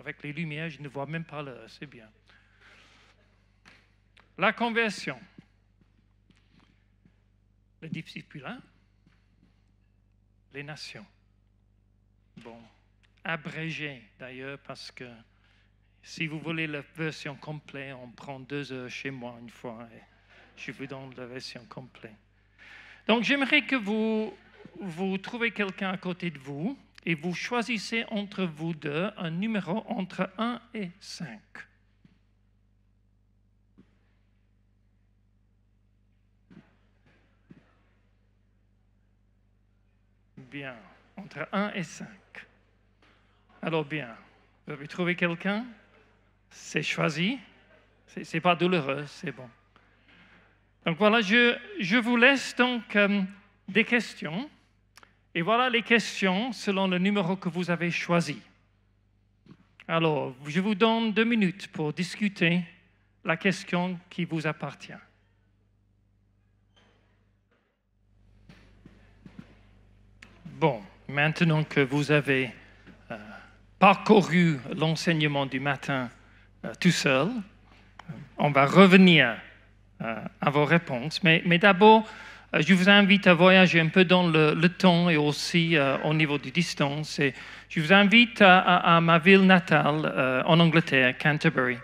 avec les lumières, je ne vois même pas l'heure, c'est bien. La conversion. Les disciples, les nations. Bon, abrégé d'ailleurs, parce que si vous voulez la version complète, on prend 2 heures chez moi une fois et je vous donne la version complète. Donc j'aimerais que vous trouvez quelqu'un à côté de vous et vous choisissez entre vous deux un numéro entre 1 et 5. Bien, entre 1 et 5. Alors bien, vous avez trouvé quelqu'un? C'est choisi. C'est pas douloureux, c'est bon. Donc voilà, je vous laisse donc des questions. Et voilà les questions selon le numéro que vous avez choisi. Alors, je vous donne 2 minutes pour discuter la question qui vous appartient. Bon, maintenant que vous avez parcouru l'enseignement du matin tout seul, on va revenir à vos réponses. Mais d'abord, je vous invite à voyager un peu dans le temps et aussi au niveau de distance. Et je vous invite à ma ville natale en Angleterre, Canterbury.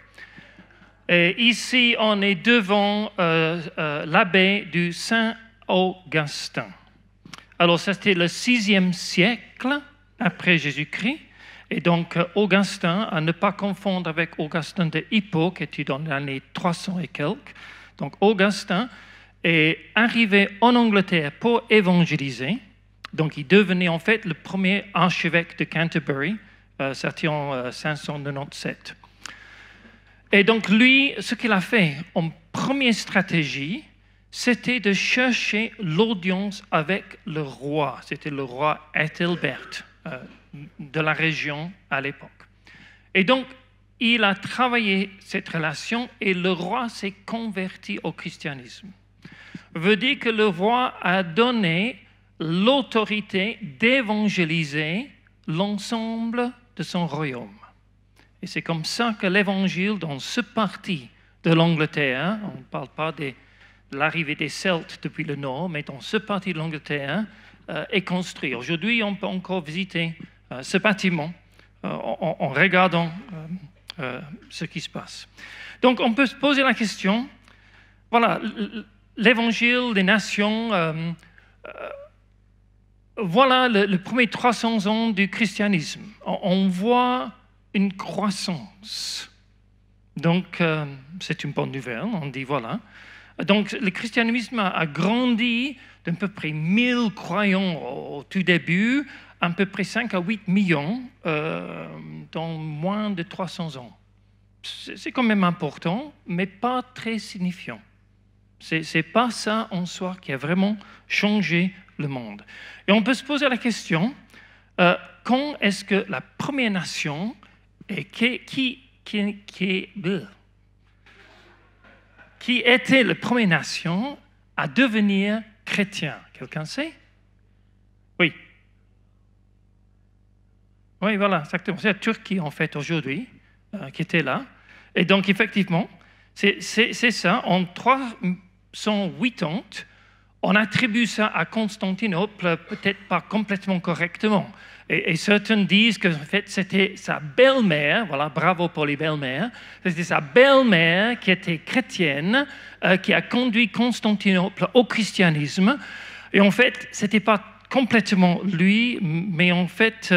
Et ici, on est devant l'abbaye du Saint-Augustin. Alors, c'était le 6e siècle après Jésus-Christ. Et donc, Augustin, à ne pas confondre avec Augustin de Hippo, qui était dans l'année 300 et quelques. Donc, Augustin est arrivé en Angleterre pour évangéliser. Donc, il devenait en fait le premier archevêque de Canterbury, c'était en 597. Et donc, lui, ce qu'il a fait en première stratégie, c'était de chercher l'audience avec le roi. C'était le roi Ethelbert de la région à l'époque. Et donc, il a travaillé cette relation et le roi s'est converti au christianisme. Veut dire que le roi a donné l'autorité d'évangéliser l'ensemble de son royaume. Et c'est comme ça que l'évangile, dans ce parti de l'Angleterre, on ne parle pas de l'arrivée des Celtes depuis le nord, mais dans ce parti de l'Angleterre, est construit. Aujourd'hui, on peut encore visiter ce bâtiment en regardant ce qui se passe. Donc, on peut se poser la question, voilà, l'évangile des nations, voilà le premier 300 ans du christianisme. On voit une croissance. Donc, c'est une bonne nouvelle, on dit voilà. Donc, le christianisme a grandi d'à peu près 1000 croyants au tout début, à peu près 5 à 8 millions dans moins de 300 ans. C'est quand même important, mais pas très signifiant. C'est pas ça en soi qui a vraiment changé le monde. Et on peut se poser la question, quand est-ce que la première nation, et qui était la première nation à devenir chrétien? Quelqu'un sait? Oui. Oui, voilà, exactement. C'est la Turquie, en fait, aujourd'hui, qui était là. Et donc, effectivement, c'est ça. En 380, on attribue ça à Constantinople, peut-être pas complètement correctement. Et certains disent que en fait, c'était sa belle-mère, voilà, bravo pour les belles-mères, c'était sa belle-mère qui était chrétienne, qui a conduit Constantinople au christianisme. Et en fait, ce n'était pas complètement lui, mais en fait,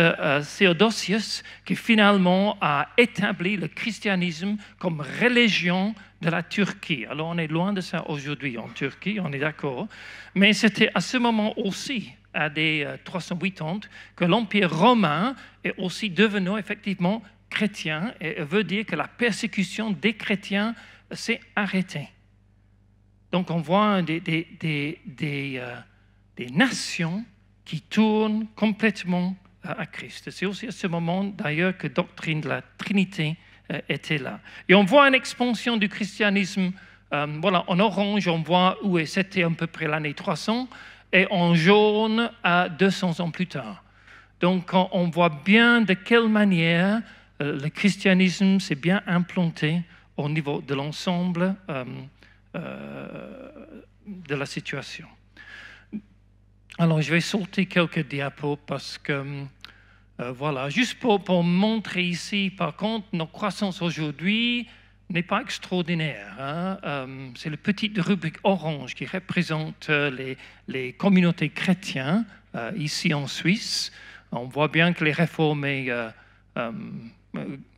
Théodosius, qui finalement a établi le christianisme comme religion de la Turquie. Alors, on est loin de ça aujourd'hui en Turquie, on est d'accord. Mais c'était à ce moment aussi, à des 380, que l'Empire romain est aussi devenu effectivement chrétien et veut dire que la persécution des chrétiens s'est arrêtée. Donc, on voit des nations qui tournent complètement à Christ. C'est aussi à ce moment, d'ailleurs, que la doctrine de la Trinité était là. Et on voit une expansion du christianisme. Voilà, en orange, on voit où c'était à peu près l'année 300, et en jaune, à 200 ans plus tard. Donc, on voit bien de quelle manière le christianisme s'est bien implanté au niveau de l'ensemble de la situation. Alors, je vais sauter quelques diapos parce que, voilà, juste pour montrer ici, par contre, notre croissance aujourd'hui n'est pas extraordinaire. Hein? C'est le petit rubrique orange qui représente les communautés chrétiennes ici en Suisse. On voit bien que les réformés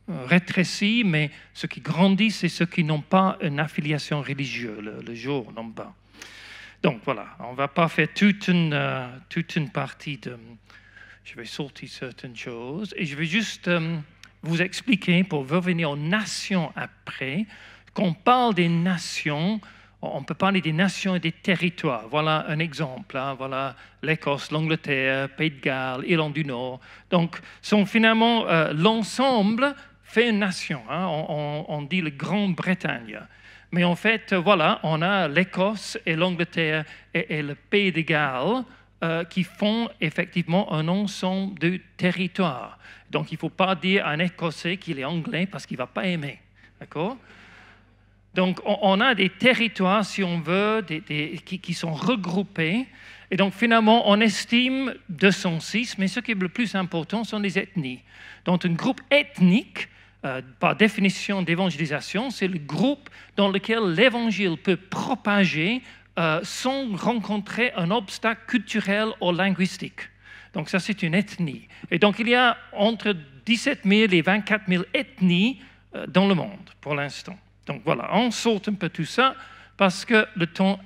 rétrécissent, mais ceux qui grandissent, c'est ceux qui n'ont pas une affiliation religieuse, le jour non pas. Donc voilà, on ne va pas faire toute une partie de... Je vais sortir certaines choses et je vais juste vous expliquer, pour revenir aux nations après, quand on parle des nations, on peut parler des nations et des territoires. Voilà un exemple. Hein. Voilà l'Écosse, l'Angleterre, Pays de Galles, Irlande du Nord. Donc, finalement, l'ensemble fait une nation. Hein. On dit la Grande-Bretagne. Mais en fait, voilà, on a l'Écosse et l'Angleterre et le Pays de Galles qui font effectivement un ensemble de territoires. Donc, il ne faut pas dire à un Écossais qu'il est anglais parce qu'il ne va pas aimer. D'accord ? Donc, on a des territoires, si on veut, qui sont regroupés. Et donc, finalement, on estime 206, mais ce qui est le plus important sont les ethnies. Donc, un groupe ethnique, par définition d'évangélisation, c'est le groupe dans lequel l'évangile peut propager sans rencontrer un obstacle culturel ou linguistique. Donc, ça, c'est une ethnie. Et donc, il y a entre 17 000 et 24 000 ethnies dans le monde, pour l'instant. Donc, voilà, on saute un peu tout ça parce que le temps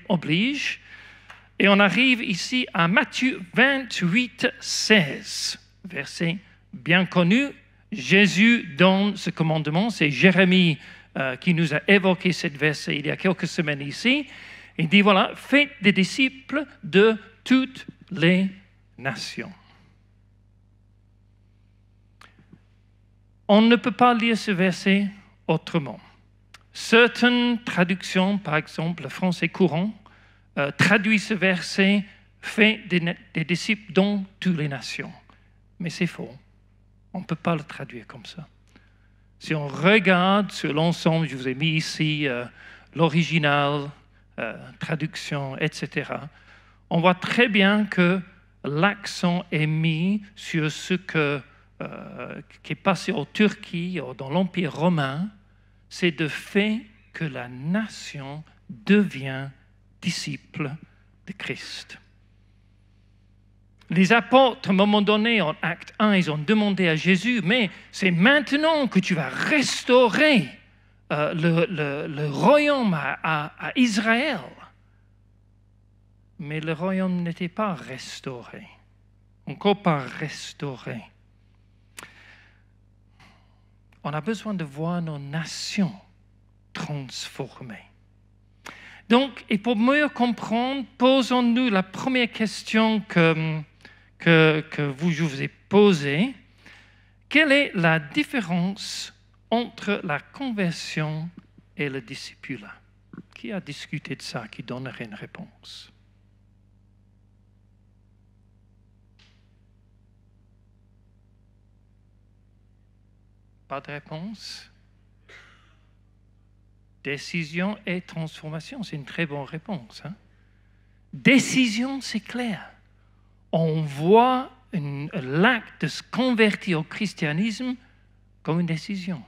oblige. Et on arrive ici à Matthieu 28, 16, verset bien connu. Jésus donne ce commandement. C'est Jérémie qui nous a évoqué cette verset il y a quelques semaines ici. Il dit, voilà, faites des disciples de toutes les nations. On ne peut pas lire ce verset autrement. Certaines traductions, par exemple le français courant, traduit ce verset « fait des disciples dans toutes les nations ». Mais c'est faux. On ne peut pas le traduire comme ça. Si on regarde sur l'ensemble, je vous ai mis ici l'original, traduction, etc., on voit très bien que l'accent est mis sur ce qui est passé en Turquie, dans l'Empire romain, c'est de fait que la nation devient disciple de Christ. Les apôtres, à un moment donné, en Acte 1, ils ont demandé à Jésus, mais c'est maintenant que tu vas restaurer le royaume à Israël. Mais le royaume n'était pas restauré, encore pas restauré. On a besoin de voir nos nations transformées. Donc, et pour mieux comprendre, posons-nous la première question que je vous ai posée. Quelle est la différence entre la conversion et le discipulat? Qui a discuté de ça, qui donnerait une réponse? Pas de réponse? Décision et transformation, c'est une très bonne réponse. Hein? Décision, c'est clair. On voit l'acte de se convertir au christianisme comme une décision.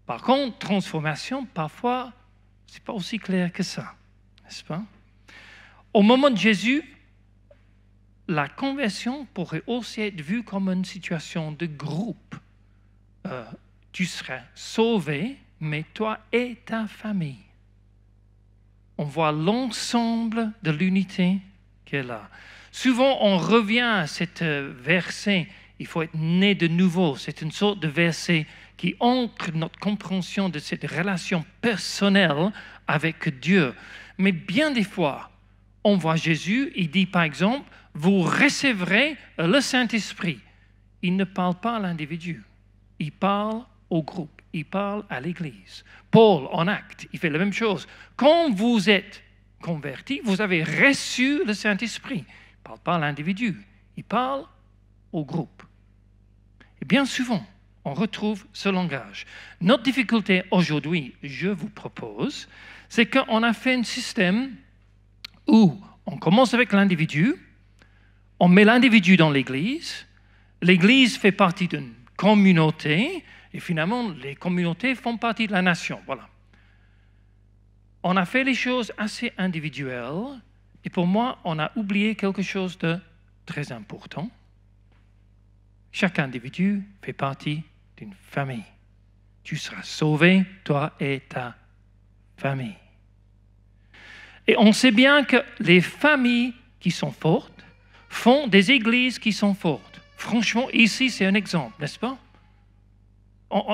Par contre, transformation, parfois, ce n'est pas aussi clair que ça, n'est-ce pas? Au moment de Jésus, la conversion pourrait aussi être vue comme une situation de groupe. Tu seras sauvé, mais toi et ta famille. On voit l'ensemble de l'unité qui est là. Souvent, on revient à ce verset, il faut être né de nouveau. C'est une sorte de verset qui ancre notre compréhension de cette relation personnelle avec Dieu. Mais bien des fois, on voit Jésus, il dit par exemple, vous recevrez le Saint-Esprit. Il ne parle pas à l'individu, il parle au groupe, il parle à l'Église. Paul, en Actes, il fait la même chose. Quand vous êtes convertis, vous avez reçu le Saint-Esprit. Il ne parle pas à l'individu, il parle au groupe. Et bien souvent, on retrouve ce langage. Notre difficulté aujourd'hui, je vous propose, c'est qu'on a fait un système où on commence avec l'individu, on met l'individu dans l'Église, l'Église fait partie d'une communauté, et finalement, les communautés font partie de la nation. Voilà. On a fait les choses assez individuelles, et pour moi, on a oublié quelque chose de très important. Chaque individu fait partie d'une famille. Tu seras sauvé, toi et ta famille. Et on sait bien que les familles qui sont fortes font des églises qui sont fortes. Franchement, ici, c'est un exemple, n'est-ce pas?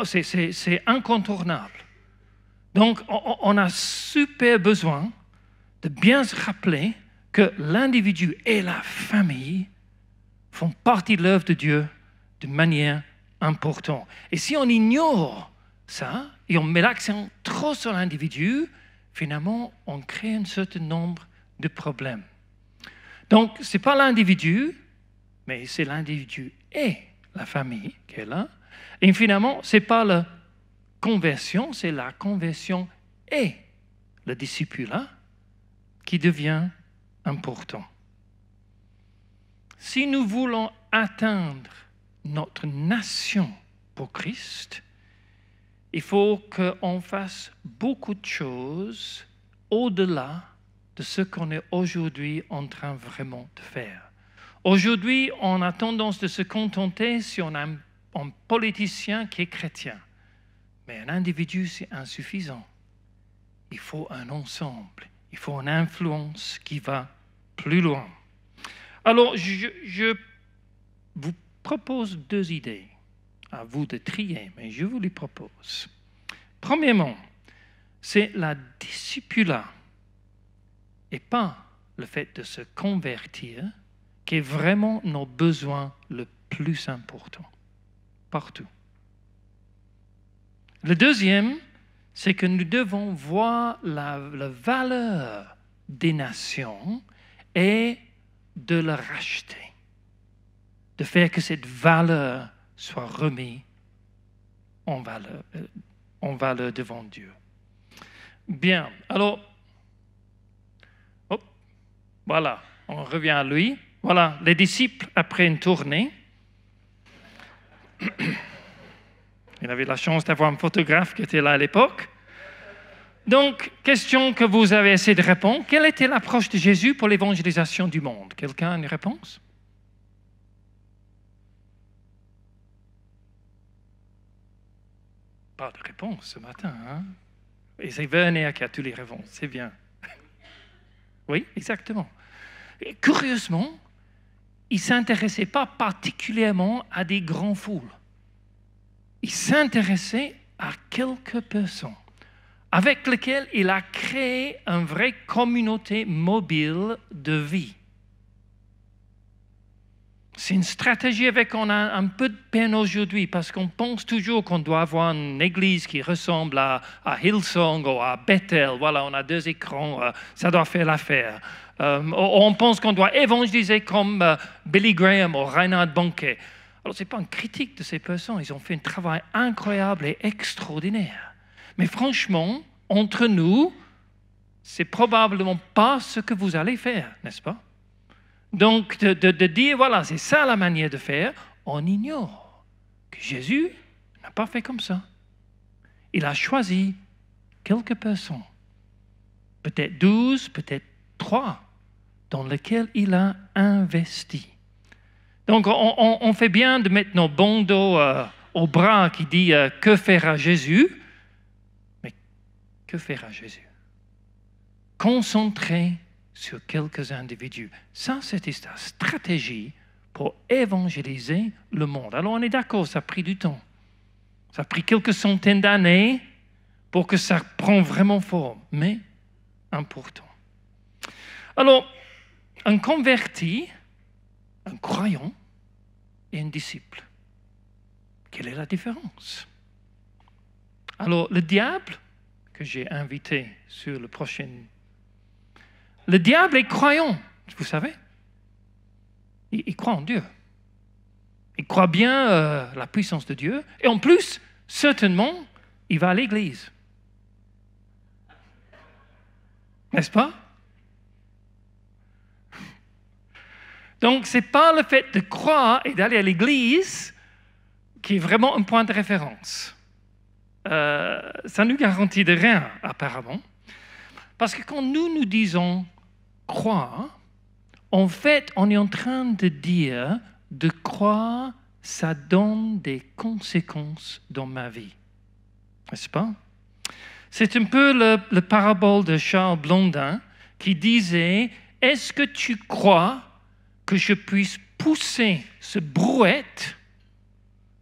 C'est incontournable. Donc, on a super besoin de bien se rappeler que l'individu et la famille font partie de l'œuvre de Dieu de manière importante. Et si on ignore ça et on met l'accent trop sur l'individu, finalement, on crée un certain nombre de problèmes. Donc, ce n'est pas l'individu, mais c'est l'individu et la famille qui est là. Et finalement, ce n'est pas la conversion, c'est la conversion et le discipulat qui devient important. Si nous voulons atteindre notre nation pour Christ, il faut qu'on fasse beaucoup de choses au-delà de ce qu'on est aujourd'hui en train vraiment de faire. Aujourd'hui, on a tendance de se contenter si on a un politicien qui est chrétien. Mais un individu, c'est insuffisant. Il faut un ensemble. Il faut une influence qui va plus loin. Alors, je vous propose 2 idées. À vous de trier, mais je vous les propose. Premièrement, c'est la discipulat et pas le fait de se convertir qui est vraiment nos besoins le plus important, partout. Le deuxième, c'est que nous devons voir la valeur des nations et de le racheter, de faire que cette valeur soit remise en valeur devant Dieu. Bien, alors, voilà, on revient à lui. Voilà, les disciples, après une tournée, il avait la chance d'avoir un photographe qui était là à l'époque. Donc, question que vous avez essayé de répondre. Quelle était l'approche de Jésus pour l'évangélisation du monde? Quelqu'un a une réponse? Pas de réponse ce matin, hein? Et c'est Werner qui a toutes les réponses, c'est bien. Oui, exactement. Et curieusement, il ne s'intéressait pas particulièrement à des grands foules. Il s'intéressait à quelques personnes avec lesquelles il a créé une vraie communauté mobile de vie. C'est une stratégie avec on a un peu de peine aujourd'hui parce qu'on pense toujours qu'on doit avoir une église qui ressemble à Hillsong ou à Bethel. Voilà, on a 2 écrans, ça doit faire l'affaire. On pense qu'on doit évangéliser comme Billy Graham ou Reinhard Bonnke. Alors, ce n'est pas une critique de ces personnes. Ils ont fait un travail incroyable et extraordinaire. Mais franchement, entre nous, ce n'est probablement pas ce que vous allez faire, n'est-ce pas? Donc, de dire, voilà, c'est ça la manière de faire, on ignore que Jésus n'a pas fait comme ça. Il a choisi quelques personnes, peut-être 12, peut-être 3, dans lesquelles il a investi. Donc, on fait bien de mettre nos bandeaux au bras qui dit « Que fera Jésus ?» Mais que fera Jésus? Concentré sur quelques individus. Ça, c'était sa stratégie pour évangéliser le monde. Alors, on est d'accord, ça a pris du temps. Ça a pris quelques centaines d'années pour que ça prenne vraiment forme, mais important. Alors, un converti, un croyant et un disciple. Quelle est la différence? Alors, le diable, que j'ai invité sur le prochain... Le diable est croyant, vous savez. Il croit en Dieu. il croit bien la puissance de Dieu. Et en plus, certainement, il va à l'église. N'est-ce pas? Donc, ce n'est pas le fait de croire et d'aller à l'église qui est vraiment un point de référence. Ça ne nous garantit de rien, apparemment. Parce que quand nous disons croire, en fait, on est en train de dire de croire, ça donne des conséquences dans ma vie. N'est-ce pas? C'est un peu le parabole de Charles Blondin qui disait « Est-ce que tu crois que je puisse pousser ce brouette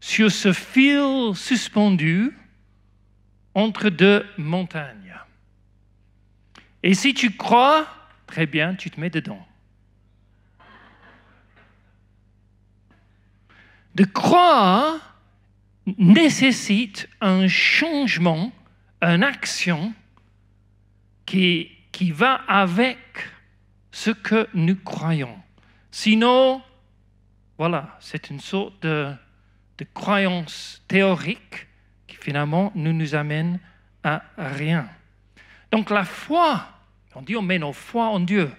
sur ce fil suspendu entre deux montagnes? Et si tu crois, très bien, tu te mets dedans. » De croire nécessite un changement, une action qui va avec ce que nous croyons. Sinon, voilà, c'est une sorte de croyance théorique qui finalement ne nous amène à rien. Donc la foi, on dit on met nos foi en Dieu.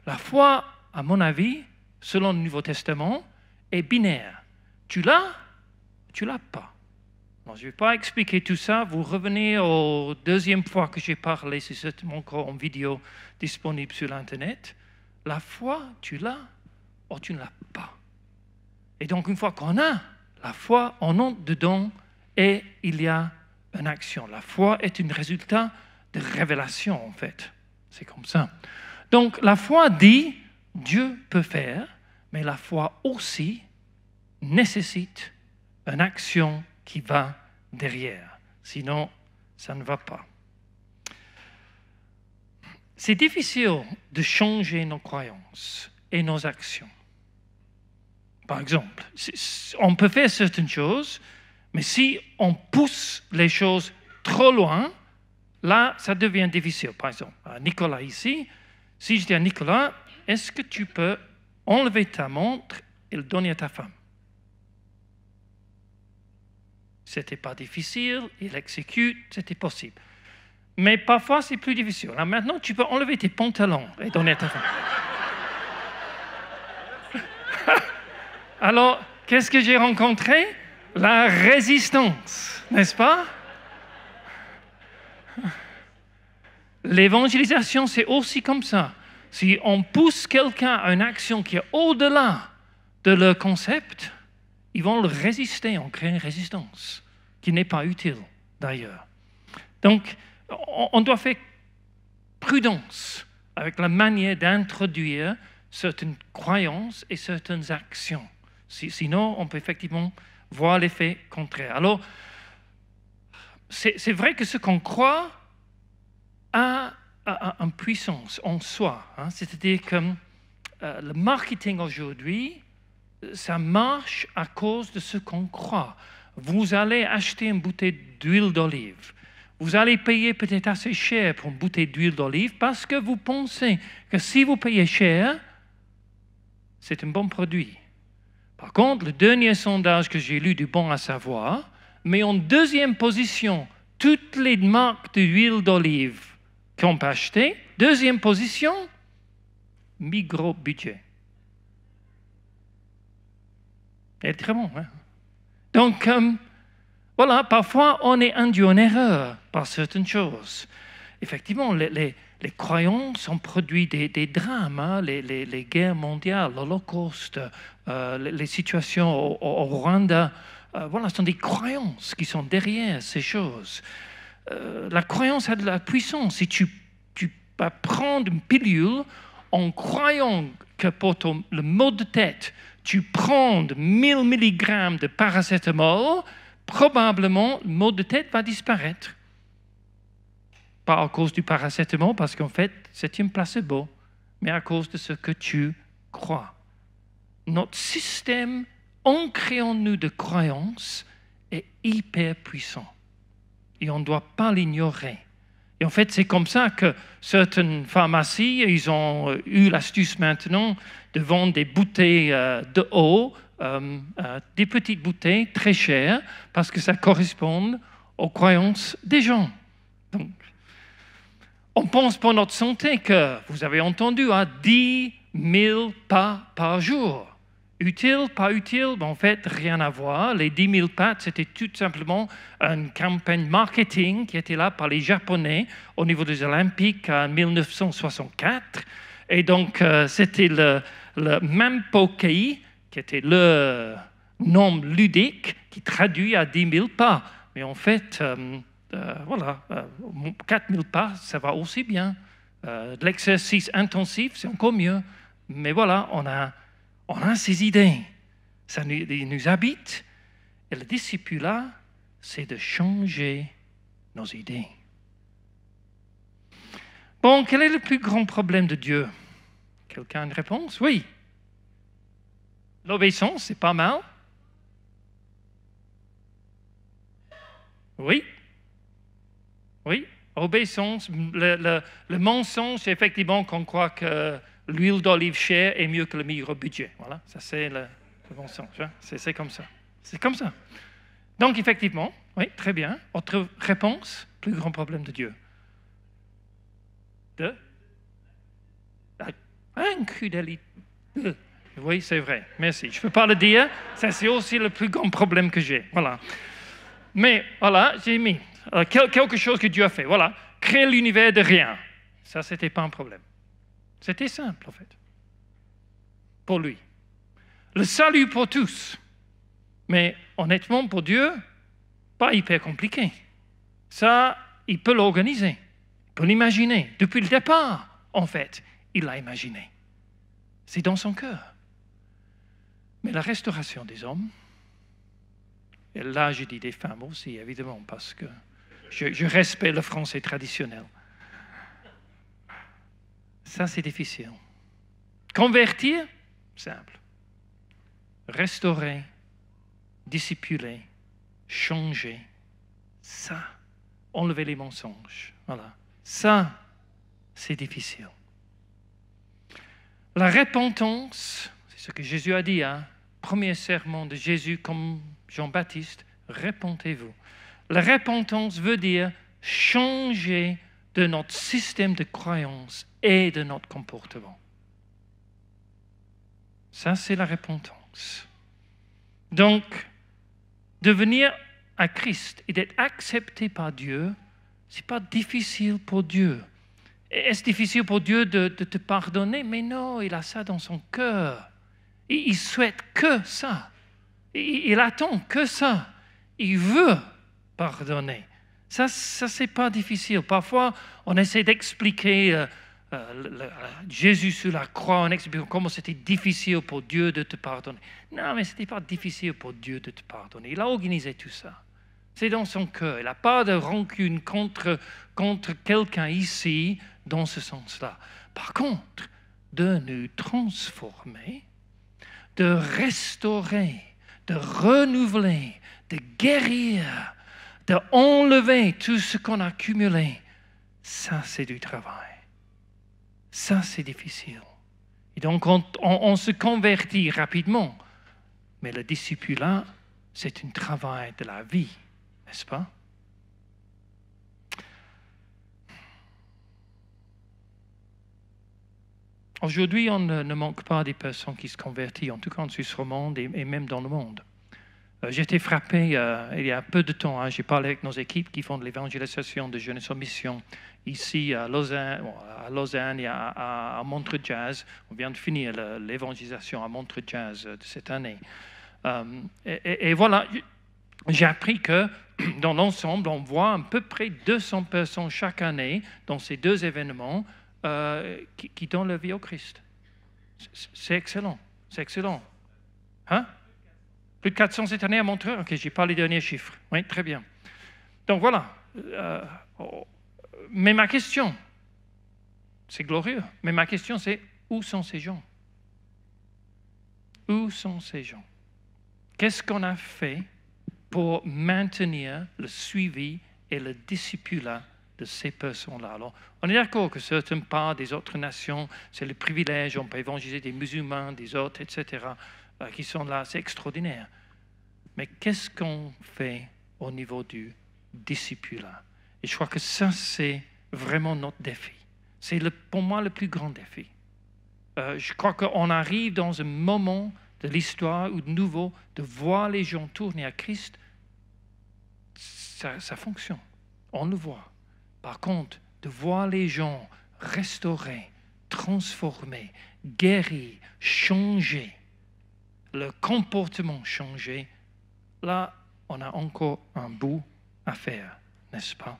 La foi, à mon avis, selon le Nouveau Testament, est binaire. Tu l'as, tu l'as pas. Non, je ne vais pas expliquer tout ça. Vous revenez aux deuxième fois que j'ai parlé, c'est certainement encore en vidéo disponible sur l'Internet. La foi, tu l'as ou tu ne l'as pas. Et donc, une fois qu'on a la foi, on entre dedans et il y a une action. La foi est un résultat de révélation, en fait. C'est comme ça. Donc, la foi dit, Dieu peut faire, mais la foi aussi nécessite une action qui va derrière. Sinon, ça ne va pas. C'est difficile de changer nos croyances et nos actions. Par exemple, on peut faire certaines choses, mais si on pousse les choses trop loin, là, ça devient difficile. Par exemple, à Nicolas ici, si je dis à Nicolas, est-ce que tu peux enlever ta montre et le donner à ta femme? C'était pas difficile, il exécute, c'était possible. Mais parfois, c'est plus difficile. Alors maintenant, tu peux enlever tes pantalons et donner à ta femme. Alors, qu'est-ce que j'ai rencontré? La résistance, n'est-ce pas? L'évangélisation, c'est aussi comme ça. Si on pousse quelqu'un à une action qui est au-delà de leur concept, ils vont le résister, on crée une résistance qui n'est pas utile d'ailleurs. Donc, on doit faire prudence avec la manière d'introduire certaines croyances et certaines actions. Sinon, on peut effectivement voir l'effet contraire. Alors, c'est vrai que ce qu'on croit a une puissance en soi. Hein? C'est-à-dire que le marketing aujourd'hui, ça marche à cause de ce qu'on croit. Vous allez acheter une bouteille d'huile d'olive. Vous allez payer peut-être assez cher pour une bouteille d'huile d'olive parce que vous pensez que si vous payez cher, c'est un bon produit. Par contre, le dernier sondage que j'ai lu du Bon à savoir met en deuxième position toutes les marques d'huile d'olive qu'on peut acheter. Deuxième position, micro-budget. C'est très bon. Hein? Donc, voilà, parfois on est induit en erreur par certaines choses. Effectivement, les croyances ont produit des drames, hein? les guerres mondiales, l'Holocauste, les situations au Rwanda. Voilà, ce sont des croyances qui sont derrière ces choses. La croyance a de la puissance. Si tu vas prendre une pilule en croyant que pour le mal de tête, tu prends 1000 mg de paracétamol, probablement le mal de tête va disparaître. Pas à cause du paracétamol, parce qu'en fait, c'est un placebo, mais à cause de ce que tu crois. Notre système ancré en nous de croyances est hyper puissant. Et on ne doit pas l'ignorer. Et en fait, c'est comme ça que certaines pharmacies, ils ont eu l'astuce maintenant de vendre des bouteilles d'eau des petites bouteilles très chères parce que ça correspond aux croyances des gens. Donc, on pense pour notre santé que, vous avez entendu, à 10 000 pas par jour. Utile, pas utile, en fait, rien à voir. Les 10 000 pas, c'était tout simplement une campagne marketing qui était là par les Japonais au niveau des Olympiques en 1964. Et donc, c'était le Mampokei, qui était le nom ludique qui traduit à 10 000 pas. Mais en fait, voilà, 4 000 pas, ça va aussi bien. De l'exercice intensif, c'est encore mieux. Mais voilà, on a ces idées. Ça nous habite. Et le discipulat, c'est de changer nos idées. Bon, quel est le plus grand problème de Dieu? Quelqu'un a une réponse? Oui. L'obéissance, c'est pas mal. Oui. Oui. Obéissance. Le mensonge, c'est effectivement qu'on croit que l'huile d'olive chère est mieux que le meilleur budget. Voilà, ça c'est le mensonge. Hein? C'est comme ça. C'est comme ça. Donc effectivement, oui, très bien. Autre réponse, plus grand problème de Dieu. De l'incrédulité. Oui, c'est vrai. Merci. Je ne peux pas le dire. Ça, c'est aussi le plus grand problème que j'ai. Voilà. Mais voilà, j'ai mis quelque chose que Dieu a fait. Voilà. Créer l'univers de rien. Ça, ce n'était pas un problème. C'était simple, en fait. Pour lui. Le salut pour tous. Mais honnêtement, pour Dieu, pas hyper compliqué. Ça, il peut l'organiser. Il peut l'imaginer. Depuis le départ, en fait, il l'a imaginé. C'est dans son cœur. Mais la restauration des hommes, et là je dis des femmes aussi, évidemment, parce que je respecte le français traditionnel. Ça, c'est difficile. Convertir, simple. Restaurer, discipuler, changer, ça, enlever les mensonges. Voilà. Ça, c'est difficile. La repentance, c'est ce que Jésus a dit, hein? Premier sermon de Jésus comme Jean-Baptiste, repentez-vous. La repentance veut dire changer de notre système de croyance et de notre comportement. Ça, c'est la repentance. Donc, de venir à Christ et d'être accepté par Dieu, ce n'est pas difficile pour Dieu. Est-ce difficile pour Dieu de te pardonner? Mais non, il a ça dans son cœur. Il souhaite que ça. Il attend que ça. Il veut pardonner. Ça c'est pas difficile. Parfois, on essaie d'expliquer Jésus sur la croix, on explique comment c'était difficile pour Dieu de te pardonner. Non, mais ce n'était pas difficile pour Dieu de te pardonner. Il a organisé tout ça. C'est dans son cœur. Il n'a pas de rancune contre quelqu'un ici dans ce sens-là. Par contre, de nous transformer, de restaurer, de renouveler, de guérir, de enlever tout ce qu'on a accumulé, ça c'est du travail. Ça c'est difficile. Et donc on se convertit rapidement, mais le discipulat, c'est un travail de la vie, n'est-ce pas? Aujourd'hui, on ne manque pas des personnes qui se convertissent, en tout cas en Suisse romande et même dans le monde. J'ai été frappé il y a peu de temps, j'ai parlé avec nos équipes qui font de l'évangélisation de jeunesse en mission ici à Lausanne et à Montreux-Jazz. On vient de finir l'évangélisation à Montreux-Jazz de cette année. Et voilà, j'ai appris que dans l'ensemble, on voit à peu près 200 personnes chaque année dans ces deux événements qui donnent leur vie au Christ. C'est excellent, c'est excellent. Hein? Plus de 400 cette année à Montreux. Ok, je n'ai pas les derniers chiffres. Oui, très bien. Donc voilà. Mais ma question, c'est glorieux, mais ma question c'est, où sont ces gens? Où sont ces gens? Qu'est-ce qu'on a fait pour maintenir le suivi et le discipulat de ces personnes-là? Alors, on est d'accord que certaines parts des autres nations, c'est le privilège, on peut évangéliser des musulmans, des autres, etc. qui sont là, c'est extraordinaire. Mais qu'est-ce qu'on fait au niveau du discipulat? Et je crois que ça, c'est vraiment notre défi. C'est pour moi le plus grand défi. Je crois qu'on arrive dans un moment de l'histoire où de nouveau, de voir les gens tourner à Christ, ça fonctionne. On le voit. Par contre, de voir les gens restaurés, transformés, guéris, changer, le comportement changer, là, on a encore un bout à faire, n'est-ce pas?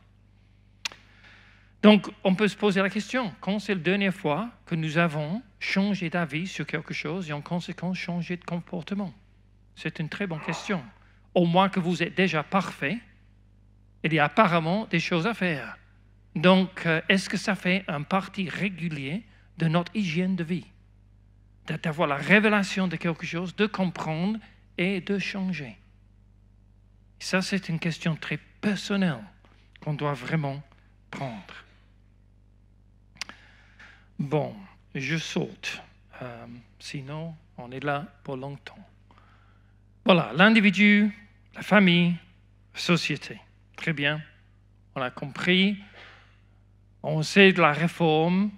Donc, on peut se poser la question, quand c'est la dernière fois que nous avons changé d'avis sur quelque chose et en conséquence changé de comportement? C'est une très bonne question. Au moins que vous êtes déjà parfait, il y a apparemment des choses à faire. Donc, est-ce que ça fait un partie régulier de notre hygiène de vie? D'avoir la révélation de quelque chose, de comprendre et de changer. Ça, c'est une question très personnelle qu'on doit vraiment prendre. Bon, je saute. Sinon, on est là pour longtemps. Voilà, l'individu, la famille, la société. Très bien, on a compris. On sait de la réforme.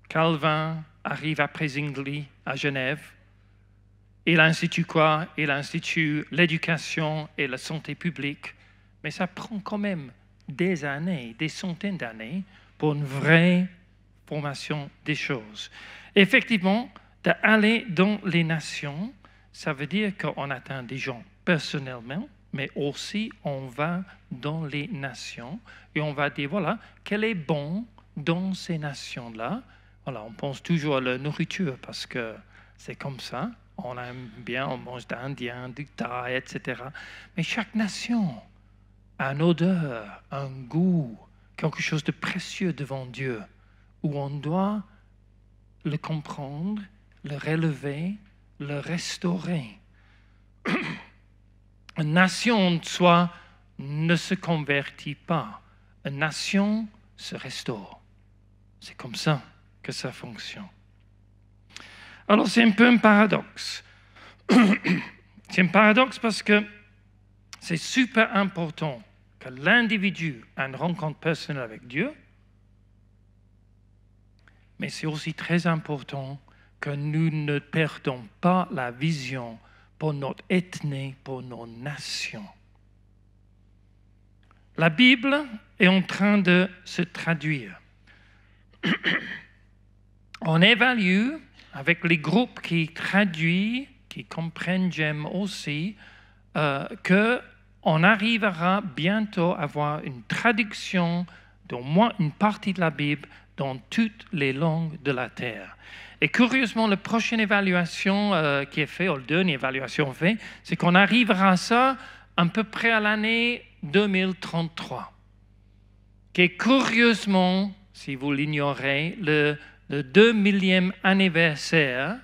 Calvin arrive après Zwingli à Genève. Il institue quoi? Il institue l'éducation et la santé publique. Mais ça prend quand même des années, des centaines d'années pour une vraie formation des choses. Effectivement, d'aller dans les nations, ça veut dire qu'on atteint des gens personnellement, mais aussi on va dans les nations et on va dire, voilà, quel est bon dans ces nations-là. Voilà, on pense toujours à la nourriture parce que c'est comme ça. On aime bien, on mange d'Indien, du Thaï, etc. Mais chaque nation a une odeur, un goût, quelque chose de précieux devant Dieu, où on doit le comprendre, le relever, le restaurer. Une nation en soi ne se convertit pas. Une nation se restaure. C'est comme ça que ça fonctionne. Alors c'est un peu un paradoxe. C'est un paradoxe parce que c'est super important que l'individu ait une rencontre personnelle avec Dieu, mais c'est aussi très important que nous ne perdons pas la vision pour notre ethnie, pour nos nations. La Bible est en train de se traduire. On évalue avec les groupes qui traduisent, qui comprennent j'aime aussi, qu'on arrivera bientôt à avoir une traduction d'au moins une partie de la Bible dans toutes les langues de la terre. Et curieusement, la prochaine évaluation qui est faite, ou la dernière évaluation faite, c'est qu'on arrivera à ça à peu près à l'année 2033, qui est curieusement, si vous l'ignorez, le 2000e anniversaire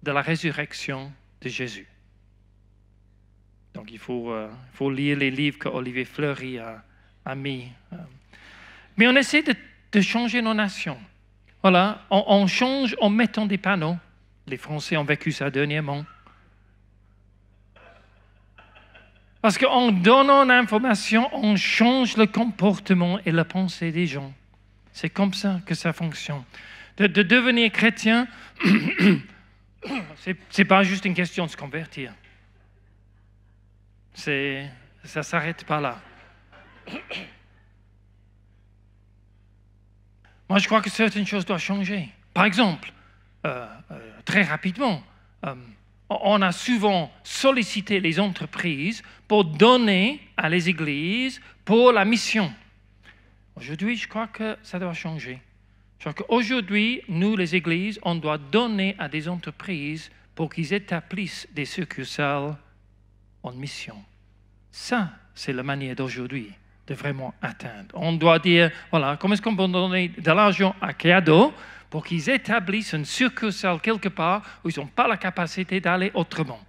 de la résurrection de Jésus. Donc il faut lire les livres que Olivier Fleury a mis. Mais on essaie de changer nos nations. Voilà, on change en mettant des panneaux. Les Français ont vécu ça dernièrement. Parce qu'en donnant l'information, on change le comportement et la pensée des gens. C'est comme ça que ça fonctionne. De devenir chrétien, c'est pas juste une question de se convertir. Ça ne s'arrête pas là. Moi, je crois que certaines choses doivent changer. Par exemple, très rapidement, on a souvent sollicité les entreprises pour donner à les églises pour la mission. Aujourd'hui, je crois que ça doit changer. Je crois qu'aujourd'hui, nous, les églises, on doit donner à des entreprises pour qu'ils établissent des succursales en mission. Ça, c'est la manière d'aujourd'hui de vraiment atteindre. On doit dire, voilà, comment est-ce qu'on peut donner de l'argent à Cadeau pour qu'ils établissent une succursale quelque part où ils n'ont pas la capacité d'aller autrement.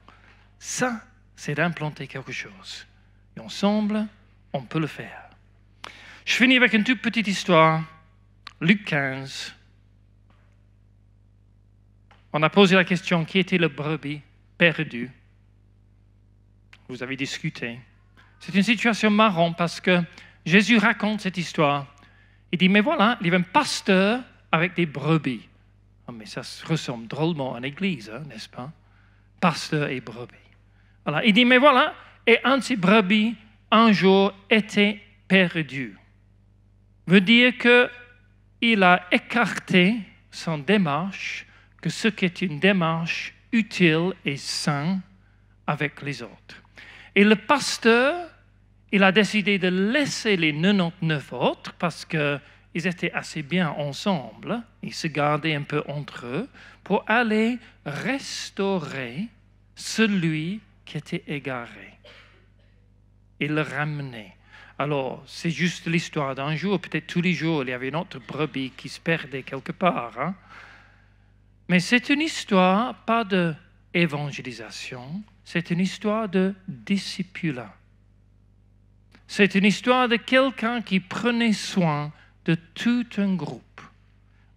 Ça, c'est d'implanter quelque chose. Et ensemble, on peut le faire. Je finis avec une toute petite histoire. Luc 15. On a posé la question, qui était le brebis perdu. Vous avez discuté. C'est une situation marrante parce que Jésus raconte cette histoire. Il dit, mais voilà, il y avait un pasteur avec des brebis. Oh, mais ça ressemble drôlement à une église, hein, n'est-ce pas? Pasteur et brebis. Alors, il dit, mais voilà, et un de ces brebis, un jour, était perdu. Veut dire qu'il a écarté son démarche, que ce qui est une démarche utile et saine avec les autres. Et le pasteur, il a décidé de laisser les 99 autres parce qu'ils étaient assez bien ensemble, ils se gardaient un peu entre eux, pour aller restaurer celui qui était égaré et le ramener. Alors, c'est juste l'histoire d'un jour, peut-être tous les jours, il y avait une autre brebis qui se perdait quelque part. Hein? Mais c'est une histoire, pas d'évangélisation, c'est une histoire de discipulat. C'est une histoire de quelqu'un qui prenait soin de tout un groupe.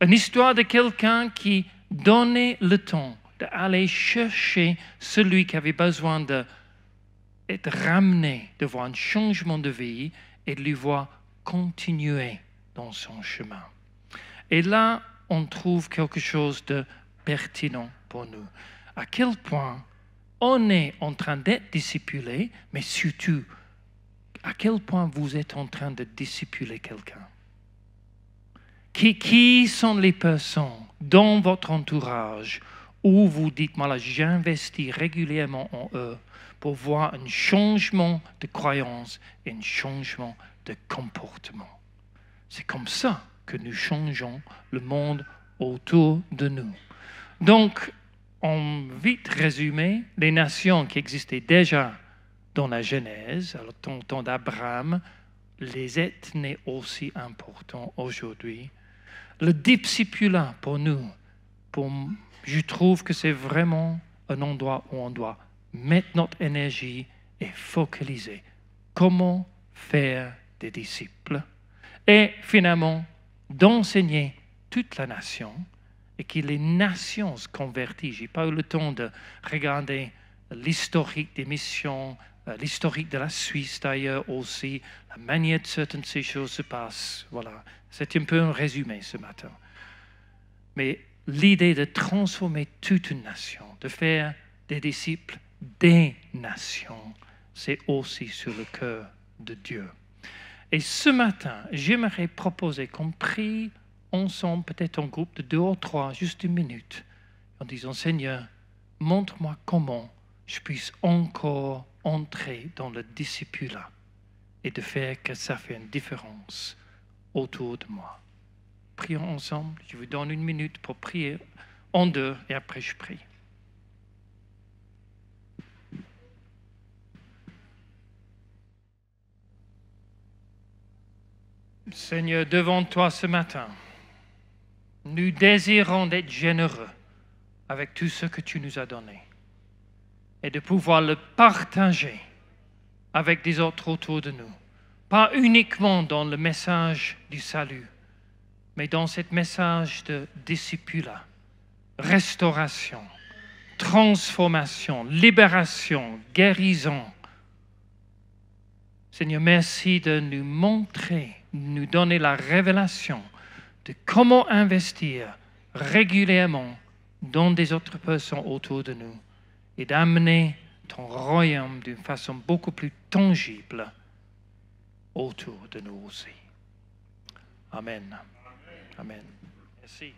Une histoire de quelqu'un qui donnait le temps d'aller chercher celui qui avait besoin d'être ramené, de voir un changement de vie et de lui voir continuer dans son chemin. Et là, on trouve quelque chose de pertinent pour nous. À quel point on est en train d'être discipulé, mais surtout, à quel point vous êtes en train de discipuler quelqu'un? Qui sont les personnes dans votre entourage où vous dites, voilà, j'investis régulièrement en eux pour voir un changement de croyance et un changement de comportement. C'est comme ça que nous changeons le monde autour de nous. Donc, en vite résumé, les nations qui existaient déjà dans la Genèse, à le temps d'Abraham, les ethnies aussi importants aujourd'hui. Le discipulat pour nous, je trouve que c'est vraiment un endroit où on doit mettre notre énergie et focaliser. Comment faire des disciples? Et finalement, d'enseigner toute la nation et que les nations se convertissent. Je n'ai pas eu le temps de regarder l'historique des missions, l'historique de la Suisse d'ailleurs aussi, la manière dont certaines ces choses se passent. Voilà, c'est un peu un résumé ce matin. Mais l'idée de transformer toute une nation, de faire des disciples des nations, c'est aussi sur le cœur de Dieu. Et ce matin, j'aimerais proposer qu'on prie ensemble, peut-être en groupe de 2 ou 3, juste 1 minute, en disant, Seigneur, montre-moi comment je puisse encore entrer dans le discipulat et de faire que ça fait une différence autour de moi. Prions ensemble. Je vous donne 1 minute pour prier en 2 et après je prie. Seigneur, devant toi ce matin, nous désirons d'être généreux avec tout ce que tu nous as donné et de pouvoir le partager avec des autres autour de nous. Pas uniquement dans le message du salut, mais dans ce message de discipulat, restauration, transformation, libération, guérison. Seigneur, merci de nous montrer, nous donner la révélation de comment investir régulièrement dans des autres personnes autour de nous et d'amener ton royaume d'une façon beaucoup plus tangible autour de nous aussi. Amen. Amen. Merci.